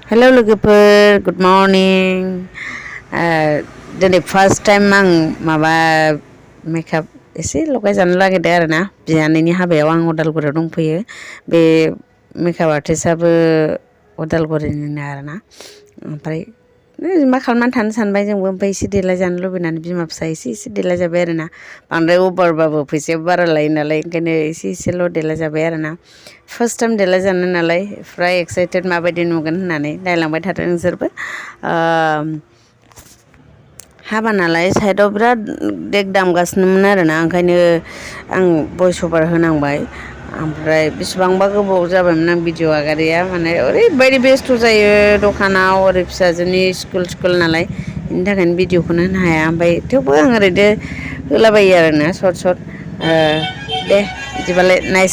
hello लोगोफोर good morning दिनै first time आं माबा मेकआप एसे लगायजानो नागिरदों आरोना बियानैनि हाबायाव आं उदालगुरियाव दंफैयो बे मेकआप आर्टिस्टआबो उदालगुरिनिनो आरोना ओमफ्राय मा खालामनानै थानो सानबाय जोंबो ओमफ्राय एसे देलायजानो लुबैनानै बिमा फिसा एसे देलायजाबाय आरोना बांद्राय अभारबाबो फैसाया बारा लायो नालाय ओंखायनो एसेल' देलायजाबाय आरोना फार्स्ट टाइम देलायजानो नालाय फ्राय एक्साइटेड माबायदि नुगोन होननानै नायलांबाय थादों नोंसोरबो हाबा नालाय साइडआव बिराद देग दामगासिनोमोन आरोना ओंखायनो आं भइस अभार होनांबाय ओमफ्राय बेसेबांबा गोबाव जाबायमोन आं भिडिअ आगारिया माने ओरैबायदि बेस्थ' जायो दखानाव ओरै फिसाजोनि स्कुल नालाय बेनि थाखायनो भिडिअखौनो होनो हाया ओमफ्राय थेवबो आं ओरैनो होलाबायो आरोना सर्ट दे बिदिबालाय नाइस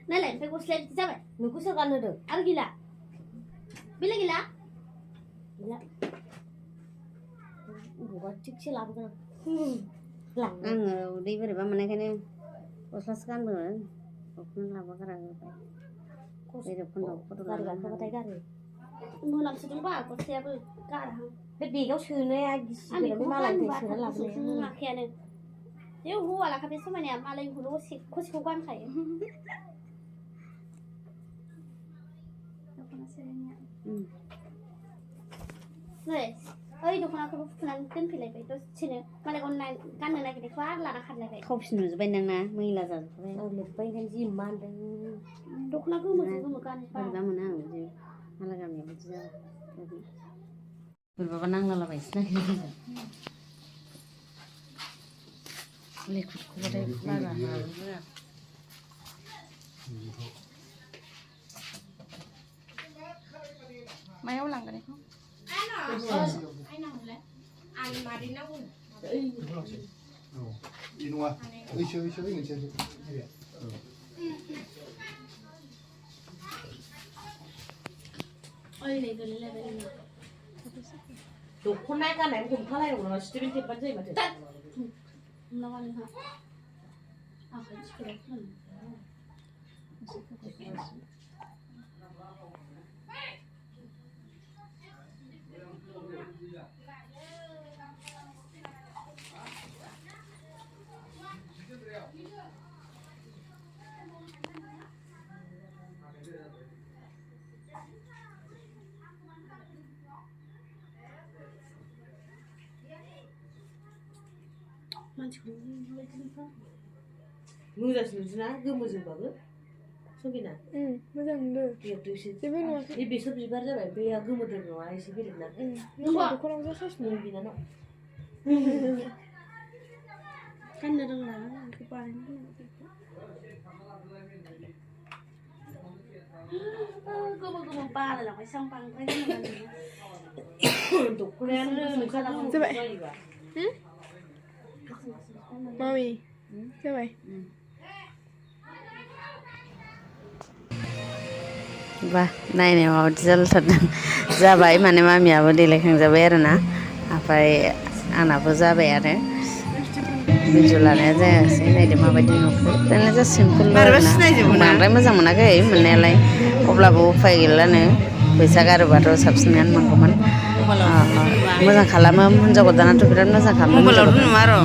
नालाय ओमफ्राय गस्लाया बिदि जाबाय नोंखौसो गानहोदों आरो गैला बेलाय गैला बबेबा थिगसे लाबोगोन आङो उदै बोरैबा मोननायखायनो गस्लासो गानबोगोन दख'ना लाबोगारा गारि गाखोबाथाय गारो मोनामसोदोंबा गस्लायाबो गारहां बे बेगाव सोनाया गिसि मालायनिफ्राय सोना लाबोनाया आखायानो बेयाव हौवा लाखा बे समायनाया मालायनिखौल' खसिखौ गानखायो दख'ना सेरेनिया नै ओइ दख'नाखौबो फुनानै दोनफैलायबाय दसेनो मालायखौ गाननो नागिरनायखौ आरो लाना खारलायबाय खावफिन नुजोब्बाय नोंना मैला जाजोब्बाय लोब्बाय ओंखायनो जि मानदों दख'ना गोमोजों गोमो गानो बोरैबा मोनो आं बिदि मालाय गामियाव बिदि जाबा बोरैबाबा नांलालाबायसो नागिरो लिकुइडखौबाथाय बारा हाबोआ मायाव लांगोन बेखौ 이 नङा ओइसो मोनसे ओइलाय गोलैलायबाय दख'ना गाननायखौ हमखालायनांगौ नङा स्टिबिन टेपबानो जायो माथो हमना गानोहा आखाइ थिखोलाय मोजांसिन नुसैना गोमोजोंबाबो सगिना मोजां नुदों बेरदोंसो जेबो नुवाखै बे बेसर बिबार जाबाय बेया गोमोद्राय नङा एसे बेलेग ना दख'नाखौ जा साइस नुयो बिनानाव गाननो रोंला बेखौ बानायनो गोमो गोमो बालायलांबायसो आं बांद्राय दख'नायानो ओंखारलाङो जाबाय मामि जाबाय बा नायनायाव माबायदि जालायथारदों जाबाय माने मामियाबो देलायखांजाबाय आरोना ओमफ्राय आंनाबो जाबायानो भिडिअ लानाया जायासै नायदो माबायदि नुखो ओरैनो जा सिम्पोल आरोना बांद्राय मोजां मोनाखै मोननायालाय अब्लाबो उफाय गैलानो फैसा गारोबाथ' साबसिनानो मोनगौमोन मोजां खालामो हिन्जाव गोदानाथ' बिराद मोजां खालामो मबाइलावथ' नुवा र'